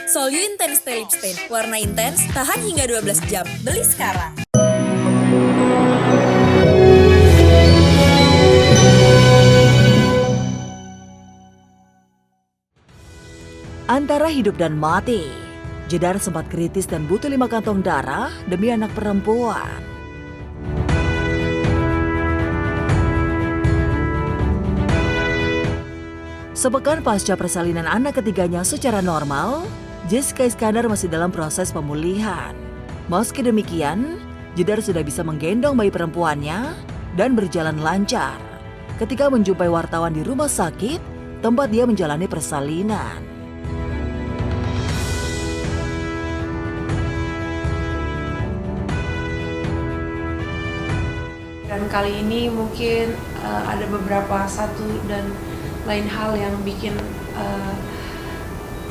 Solyu Intense Stay Lip Stain. Warna intens, tahan hingga 12 jam. Beli sekarang. Antara hidup dan mati, Jedar sempat kritis dan butuh 5 kantong darah demi anak perempuan. Sepekan pasca persalinan anak ketiganya secara normal, Jessica Iskandar masih dalam proses pemulihan. Meski demikian, Jedar sudah bisa menggendong bayi perempuannya dan berjalan lancar ketika menjumpai wartawan di rumah sakit tempat dia menjalani persalinan. Dan kali ini mungkin ada beberapa satu dan lain hal yang bikin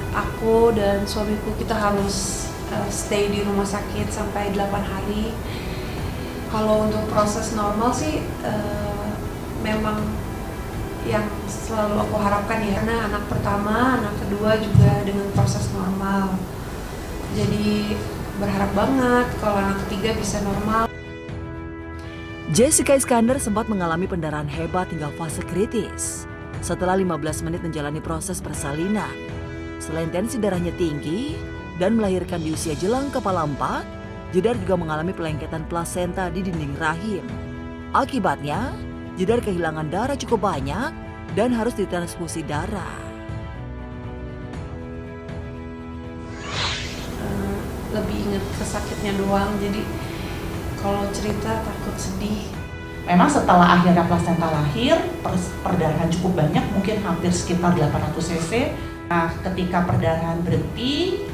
aku dan suamiku kita harus stay di rumah sakit sampai 8 hari. Kalau untuk proses normal sih memang yang selalu aku harapkan ya, karena anak pertama, anak kedua juga dengan proses normal. Jadi berharap banget kalau anak ketiga bisa normal. Jessica Iskandar sempat mengalami pendarahan hebat hingga fase kritis. Setelah 15 menit menjalani proses persalinan, selain tensi darahnya tinggi dan melahirkan di usia jelang kepala 4, Jedar juga mengalami pelengketan plasenta di dinding rahim. Akibatnya, Jedar kehilangan darah cukup banyak dan harus ditransfusi darah. Lebih inget kesakitnya doang, jadi kalau cerita takut sedih. Memang setelah akhirnya plasenta lahir, perdarahan cukup banyak, mungkin hampir sekitar 800 cc. Nah, ketika perdarahan berhenti,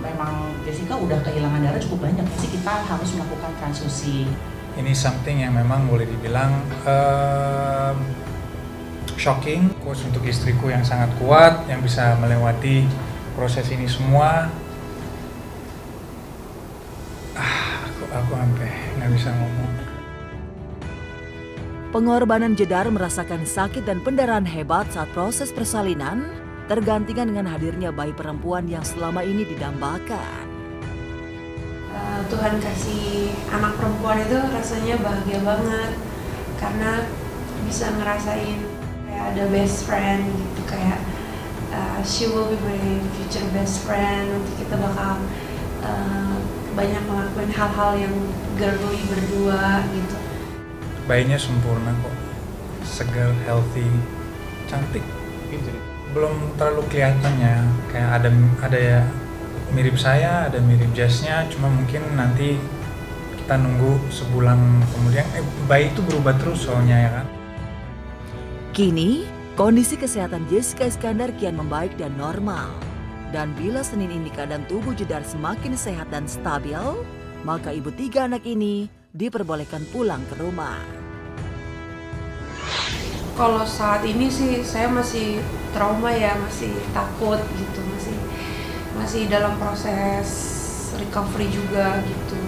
memang Jessica udah kehilangan darah cukup banyak, jadi kita harus melakukan transfusi. Ini something yang memang boleh dibilang shocking, khusus untuk istriku yang sangat kuat, yang bisa melewati proses ini semua. Aku sampai nggak bisa ngomong. Pengorbanan Jedar merasakan sakit dan pendarahan hebat saat proses persalinan, tergantikan dengan hadirnya bayi perempuan yang selama ini didambakan. Tuhan kasih anak perempuan itu rasanya bahagia banget, karena bisa ngerasain kayak ada best friend gitu, kayak she will be my future best friend. Nanti kita bakal banyak melakukan hal-hal yang girly berdua gitu. Bayinya sempurna kok, segar, healthy, cantik. Belum terlalu kelihatannya, kayak ada ya mirip saya, ada mirip Jess-nya, cuma mungkin nanti kita nunggu sebulan kemudian. Bayi itu berubah terus soalnya ya kan. Kini, kondisi kesehatan Jessica Iskandar kian membaik dan normal. Dan bila Senin ini keadaan tubuh Jedar semakin sehat dan stabil, maka ibu 3 anak ini diperbolehkan pulang ke rumah. Kalau saat ini sih saya masih trauma ya, masih takut gitu, masih dalam proses recovery juga gitu.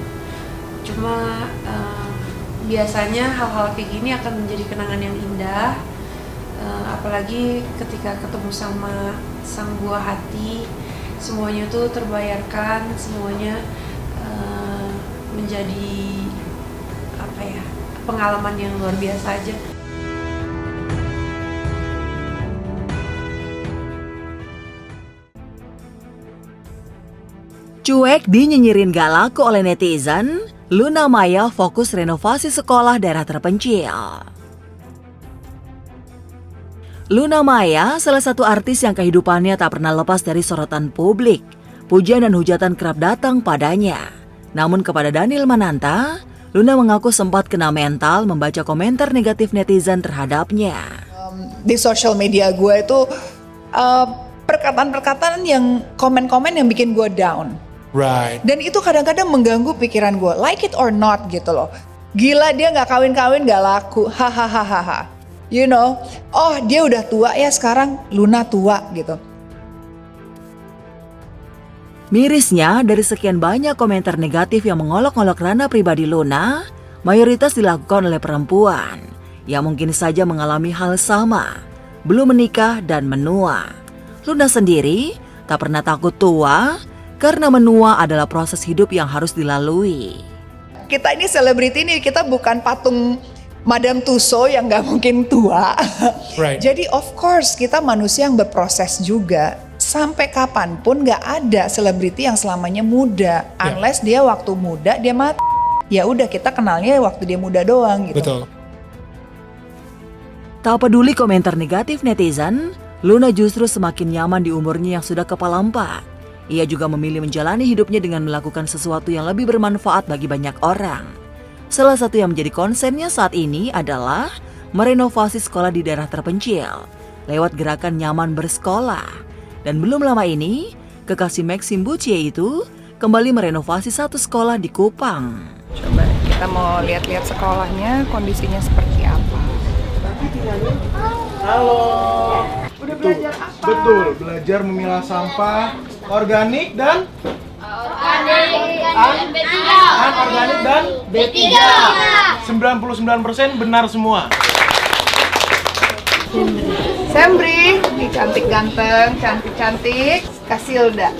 Cuma biasanya hal-hal kayak gini akan menjadi kenangan yang indah, apalagi ketika ketemu sama sang buah hati, semuanya tuh terbayarkan, semuanya menjadi pengalaman yang luar biasa aja. Cuek dinyinyirin gak laku oleh netizen, Luna Maya fokus renovasi sekolah daerah terpencil. Luna Maya, salah satu artis yang kehidupannya tak pernah lepas dari sorotan publik. Pujian dan hujatan kerap datang padanya. Namun kepada Daniel Mananta, Luna mengaku sempat kena mental membaca komentar negatif netizen terhadapnya. Di sosial media gue itu perkataan-perkataan yang komen-komen yang bikin gue down. Right. Dan itu kadang-kadang mengganggu pikiran gue, like it or not gitu loh. Gila dia gak kawin-kawin gak laku, hahaha. You know, oh dia udah tua ya sekarang, Luna tua gitu. Mirisnya, dari sekian banyak komentar negatif yang mengolok-olok ranah pribadi Luna, mayoritas dilakukan oleh perempuan yang mungkin saja mengalami hal sama, belum menikah dan menua. Luna sendiri Tak pernah takut tua, karena menua adalah proses hidup yang harus dilalui. Kita ini selebriti nih, kita bukan patung Madame Tussauds yang gak mungkin tua. Right. Jadi of course kita manusia yang berproses juga. Sampai kapanpun gak ada selebriti yang selamanya muda. Unless dia waktu muda dia mati. Ya udah, kita kenalnya waktu dia muda doang gitu. Betul. Tak peduli komentar negatif netizen, Luna justru semakin nyaman di umurnya yang sudah kepala 4. Ia juga memilih menjalani hidupnya dengan melakukan sesuatu yang lebih bermanfaat bagi banyak orang. Salah satu yang menjadi konsennya saat ini adalah merenovasi sekolah di daerah terpencil lewat gerakan nyaman bersekolah. Dan belum lama ini, kekasih Maxim Bucie itu kembali merenovasi satu sekolah di Kupang. Coba kita mau lihat-lihat sekolahnya, kondisinya seperti apa. Halo. Udah belajar apa? Betul, belajar memilah sampah organik dan anorganik dan B3. 99% benar semua. Sembri, ini cantik ganteng, cantik-cantik. Kasilda,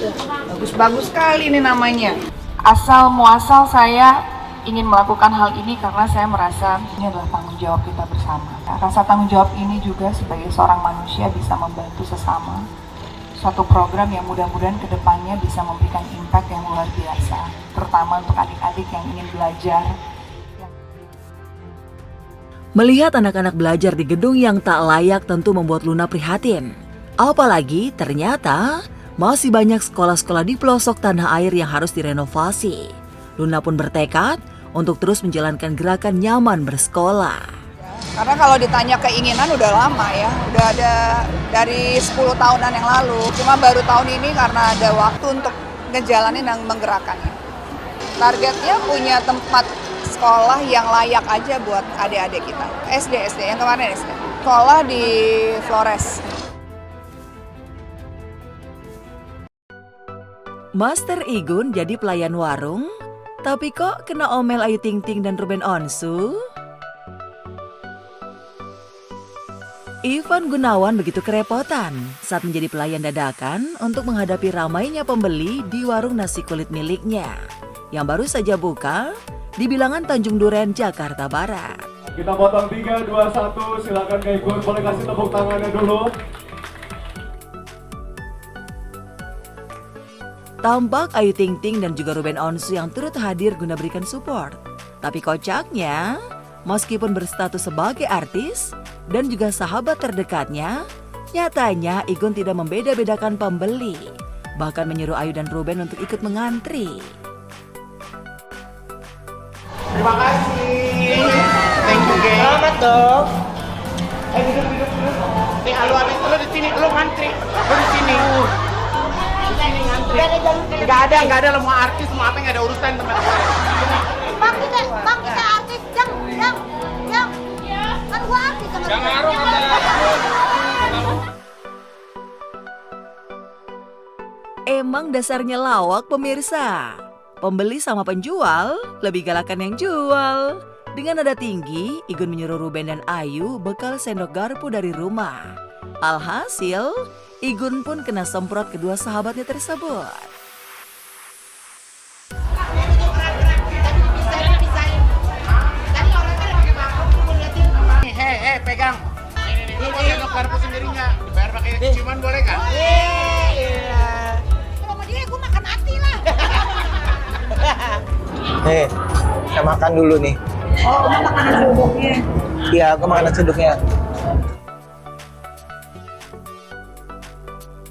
bagus-bagus sekali ini namanya. Asal muasal saya ingin melakukan hal ini karena saya merasa ini adalah tanggung jawab kita bersama. Rasa tanggung jawab ini juga sebagai seorang manusia bisa membantu sesama. Suatu program yang mudah-mudahan kedepannya bisa memberikan impact yang luar biasa, terutama untuk adik-adik yang ingin belajar. Melihat anak-anak belajar di gedung yang tak layak tentu membuat Luna prihatin. Apalagi ternyata masih banyak sekolah-sekolah di pelosok tanah air yang harus direnovasi. Luna pun bertekad untuk terus menjalankan gerakan nyaman bersekolah. Karena kalau ditanya keinginan udah lama ya, udah ada dari 10 tahunan yang lalu. Cuma baru tahun ini karena ada waktu untuk ngejalanin dan menggerakkannya. Targetnya punya tempat sekolah yang layak aja buat adik-adik kita. SD, yang kemarin SD. Sekolah di Flores. Master Igun jadi pelayan warung, tapi kok kena omel Ayu Ting Ting dan Ruben Onsu? Ivan Gunawan begitu kerepotan saat menjadi pelayan dadakan untuk menghadapi ramainya pembeli di warung nasi kulit miliknya yang baru saja buka di bilangan Tanjung Duren, Jakarta Barat. Kita potong 3, 2, 1, silakan Kak Igun, boleh kasih tepuk tangannya dulu. Tampak Ayu Ting Ting dan juga Ruben Onsu yang turut hadir guna berikan support. Tapi kocaknya, meskipun berstatus sebagai artis dan juga sahabat terdekatnya, nyatanya Igun tidak membeda-bedakan pembeli, bahkan menyuruh Ayu dan Ruben untuk ikut mengantri. Terima kasih. Thank you, geng. Selamat dong. Duduk. Nih, lu habis lu di sini, lu ngantri. Lu di sini. Di sini ngantri. Enggak ada lu mau artis, mau apa enggak ada urusan teman. Bang kita artis, jang. Kan gua artis sama dia. Emang dasarnya lawak pemirsa. Pembeli sama penjual lebih galakan yang jual. Dengan nada tinggi, Igun menyuruh Ruben dan Ayu bekal sendok garpu dari rumah. Alhasil, Igun pun kena semprot kedua sahabatnya tersebut. Hei, pegang. Ini sendok garpu sendirinya. Dibayar pakai ciuman boleh kan? Kalau sama dia gua makan hati lah. Nih, kita makan dulu nih. Oh, makanan suduknya. Iya, aku makanan suduknya.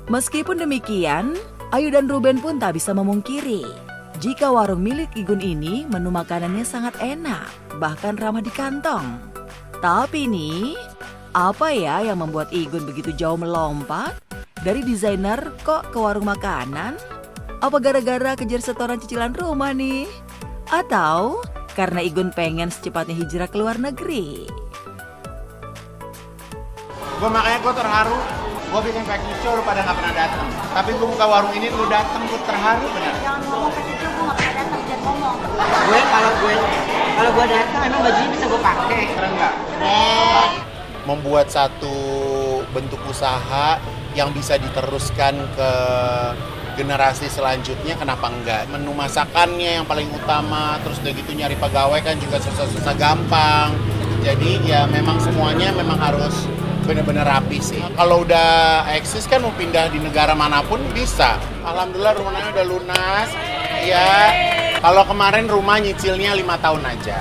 Meskipun demikian, Ayu dan Ruben pun tak bisa memungkiri jika warung milik Igun ini menu makanannya sangat enak, bahkan ramah di kantong. Tapi nih, apa ya yang membuat Igun begitu jauh melompat dari desainer kok ke warung makanan? Apa gara-gara kejar setoran cicilan rumah nih? Atau karena Igun pengen secepatnya hijrah ke luar negeri? Makanya gue terharu. Gue bikin package show, lu pada gak pernah datang. Tapi gue buka warung ini, lu datang, gue terharu benar. Jangan ngomong pakai show, gua gak pernah datang, jangan ngomong. Kalau gue datang emang bajunya bisa gue pakai. Keren nggak? Membuat satu bentuk usaha yang bisa diteruskan ke generasi selanjutnya, kenapa enggak? Menu masakannya yang paling utama, terus udah gitu nyari pegawai kan juga susah-susah gampang. Jadi ya memang semuanya memang harus benar-benar rapi sih. Kalau udah eksis kan mau pindah di negara manapun bisa. Alhamdulillah rumahnya udah lunas. Ya, kalau kemarin rumah nyicilnya 5 tahun aja.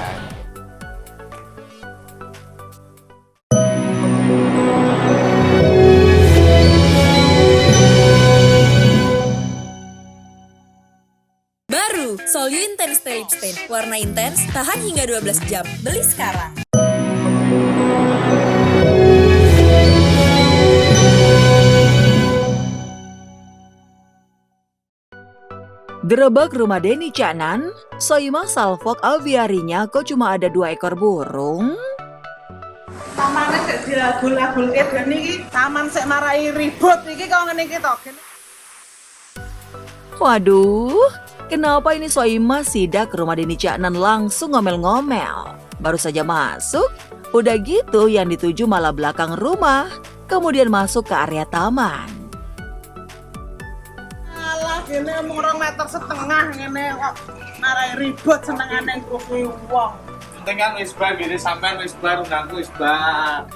Baru, Solyu Intense Lip Stain. Warna intens, tahan hingga 12 jam. Beli sekarang. Gerebek rumah Denny Caknan, Soimah salvok aviarinya kok cuma ada 2 ekor burung? Tamane sik dilagul-lagulke ben iki, taman sik marai ribut iki kok ngene iki to. Waduh, kenapa ini Soimah sidak ke rumah Denny Caknan langsung ngomel-ngomel? Baru saja masuk, udah gitu yang dituju malah belakang rumah, kemudian masuk ke area taman. Gini mung 2,5 meter ngene kok marai ribut senengane kuwi wong. Penting kan wis bar gini sampean wis bar undangku wis bar.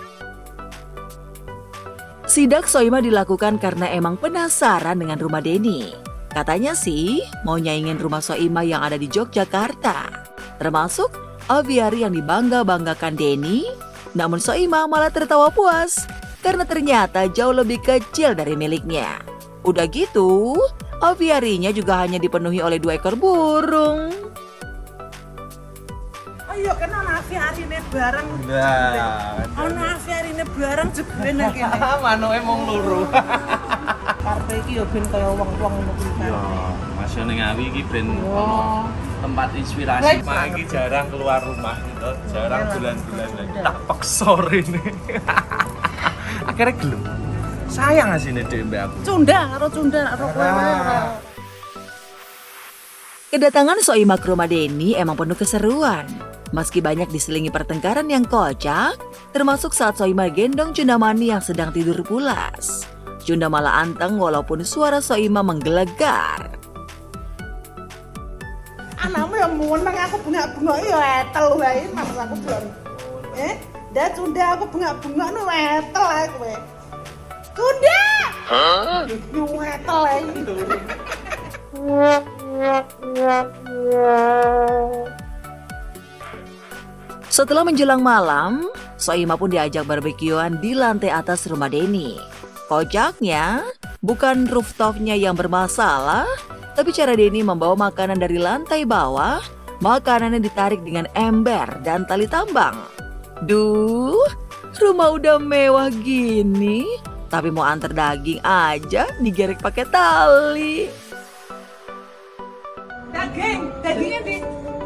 Sidak Soimah dilakukan karena emang penasaran dengan rumah Denny. Katanya sih mau nyaingin rumah Soimah yang ada di Yogyakarta, termasuk aviari yang dibangga-banggakan Denny. Namun Soimah malah tertawa puas karena ternyata jauh lebih kecil dari miliknya. Udah gitu, aviarinya juga hanya dipenuhi oleh 2 ekor burung. Ayo kena aviarine bareng. Nah, Ono aviarine bareng jeblen kene. manoke mung loro. Karepe iki yo ben kaya wong-wong ngono kuwi. Yo, Mas yo ning Awi iki ben ono tempat inspirasi. Mak iki jarang keluar rumah gitu, jarang bulan-bulan lagi. Tak peksa rene. Akhirnya gelem. Sayang asine dhek mbak aku. Cunda karo kowe wae. Kedatangan Soimah ke rumah Denny emang penuh keseruan. Meski banyak diselingi pertengkaran yang kocak, termasuk saat Soimah gendong Cundamani yang sedang tidur pulas. Cunda malah anteng walaupun suara Soimah menggelegar. Anakmu yang meneng aku bengak-bengok ya etel wae mas aku belum. Dah Cunda aku bengak-bengok nu etel ae kowe. Cunda! Hah? Nu etel ae. Setelah menjelang malam, Soimah pun diajak barbekyuan di lantai atas rumah Denny. Kocaknya, bukan rooftopnya yang bermasalah, tapi cara Denny membawa makanan dari lantai bawah, makanannya ditarik dengan ember dan tali tambang. Duh, rumah udah mewah gini, tapi mau antar daging aja digerek pakai tali. Dagingnya di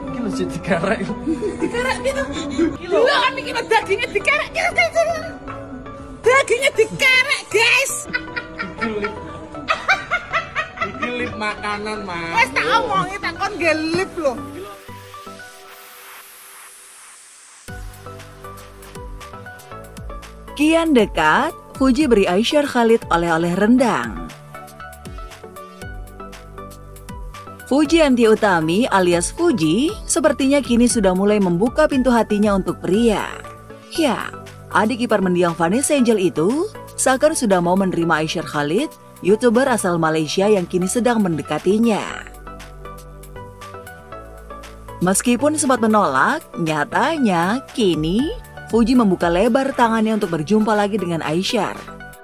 Iki mesti dikarek. dikerek gitu. Lho kan iki dagingnya dikerek gitu. Dagingnya dikerek, guys. Iki lip makanan, Mas. Wes tak omongi tak kon gelip lho. Kian dekat, Fuji beri Aisyah Khalid oleh-oleh rendang. Fujianti Utami alias Fuji sepertinya kini sudah mulai membuka pintu hatinya untuk pria. Ya, adik ipar mendiang Vanessa Angel itu seakan sudah mau menerima Aisyah Khalid, YouTuber asal Malaysia yang kini sedang mendekatinya. Meskipun sempat menolak, nyatanya kini Fuji membuka lebar tangannya untuk berjumpa lagi dengan Aisyah.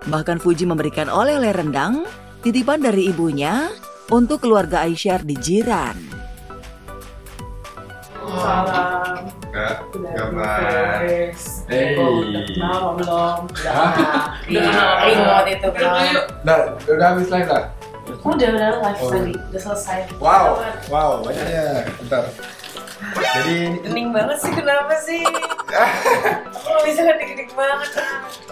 Bahkan Fuji memberikan oleh-oleh rendang, titipan dari ibunya, untuk keluarga Aisyah di jiran. Salam. Kak, kabar? Hey. Kenal belum? Remote itu Udah habis live dah? udah live tadi, udah selesai. Wow, banyaknya. Bentar. Jadi Hening banget sih, kenapa sih? Kok bisa gede-gede banget?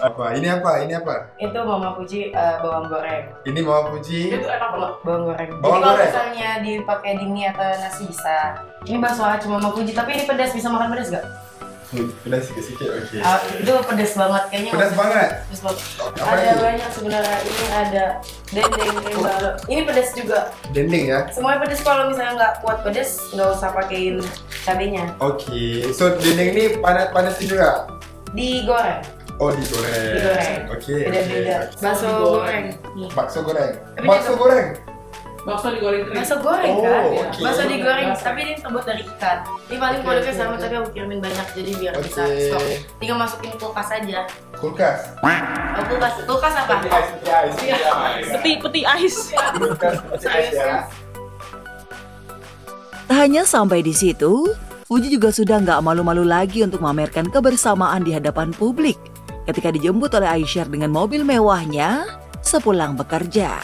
apa? Ini apa? Itu Mama Puji bawang goreng. Ini Mama Puji. Itu enak banget bawang goreng. Bawang Jadi kalau goreng? misalnya dipakai di mie atau nasi bisa. Ini bakso aci Mama Puji, tapi ini pedas, bisa makan pedas gak? Pedas sikit-sikit, oke. Itu pedas banget kayaknya. Pedas banget? Pedas banget. Apa Ada lagi? banyak sebenarnya. Ini ada dendeng, balado. Ini pedas juga. Dendeng ya? Semuanya pedas, kalau misalnya nggak kuat pedas, nggak usah pakein cabenya. Oke, so dendeng ini panas juga? Digoreng. Oh, digoreng. Digoreng. Oke. Beda-beda. Bakso goreng. Nih. Bakso goreng. Tapi Bakso dia- goreng. Bakso digoreng kering. Bakso goreng kan? Oh, oke. Bakso digoreng, tapi ini terbuat dari ikan. Ini paling produknya sama, tapi aku kirimin banyak, jadi biar bisa stok. Tinggal masukin kulkas aja. Kulkas. Oh, kulkas apa? Peti ice. Kulkas peti ais ya. Tak hanya sampai di situ, Fuji juga sudah nggak malu-malu lagi untuk memamerkan kebersamaan di hadapan publik ketika dijemput oleh Aisyah dengan mobil mewahnya sepulang bekerja.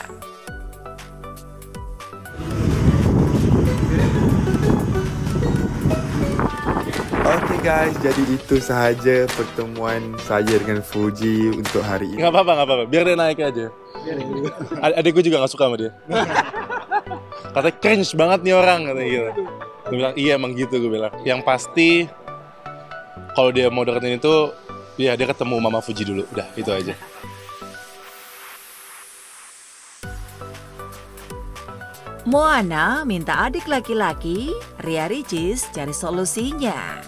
Oke guys, jadi itu sahaja pertemuan saya dengan Fuji untuk hari ini. Nggak apa-apa. Biar dia naik aja. Adikku juga nggak suka sama dia. Katanya cringe banget nih orang, katanya gitu. Gue bilang, iya emang gitu, gue bilang. Yang pasti, kalau dia mau deketin itu, ya dia ketemu Mama Fuji dulu. Udah, itu aja. Moana minta adik laki-laki, Ria Ricis, cari solusinya.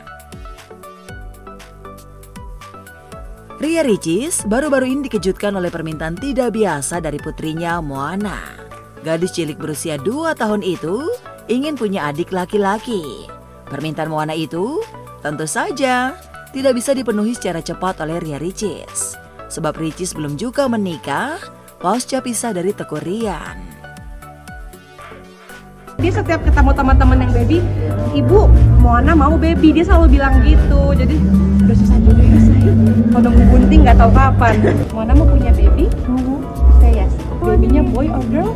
Ria Ricis baru-baru ini dikejutkan oleh permintaan tidak biasa dari putrinya Moana. Gadis cilik berusia 2 tahun itu ingin punya adik laki-laki. Permintaan Moana itu tentu saja tidak bisa dipenuhi secara cepat oleh Ria Ricis. Sebab Ricis belum juga menikah pasca pisah dari Teguh Rian. Dia setiap ketemu teman-teman yang baby, ibu Moana mau baby, dia selalu bilang gitu. Jadi udah susah juga ya saya. Kalau nunggu gunting nggak tahu kapan. Moana mau punya baby? Saya yes. Babynya boy or girl?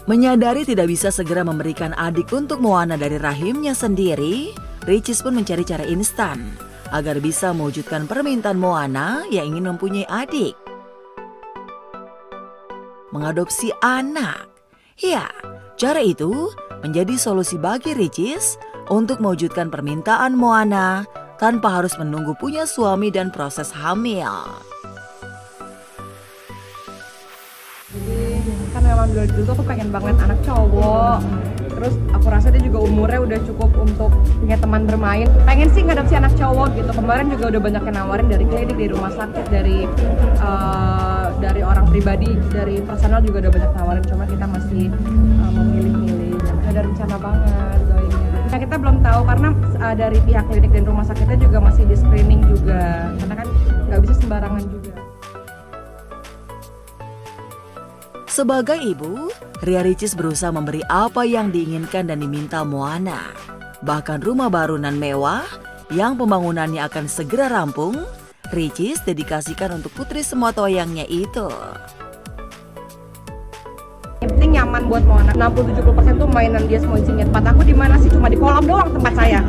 Menyadari tidak bisa segera memberikan adik untuk Moana dari rahimnya sendiri, Ricis pun mencari cara instan agar bisa mewujudkan permintaan Moana yang ingin mempunyai adik. Mengadopsi anak. Ya, cara itu menjadi solusi bagi Ricis untuk mewujudkan permintaan Moana tanpa harus menunggu punya suami dan proses hamil. Kan memang dulu tuh aku pengen banget anak cowok. Terus aku rasa dia juga umurnya udah cukup untuk punya teman bermain. Pengen sih ngadopsi anak cowok gitu. Kemarin juga udah banyak yang nawarin dari klinik, dari rumah sakit, dari orang pribadi, dari personal juga udah banyak nawarin. Cuma kita masih memilih-milih. Ada rencana banget doainnya. Nah, kita belum tahu karena dari pihak klinik dan rumah sakitnya juga masih di screening juga. Karena kan nggak bisa sembarangan juga. Sebagai ibu, Ria Ricis berusaha memberi apa yang diinginkan dan diminta Moana. Bahkan rumah baru nan mewah yang pembangunannya akan segera rampung, Ricis dedikasikan untuk putri semua toyangnya itu. Yang penting nyaman buat Moana. 60-70% tuh mainan dia semua isinya. Tempat aku di mana sih? Cuma di kolam doang tempat saya.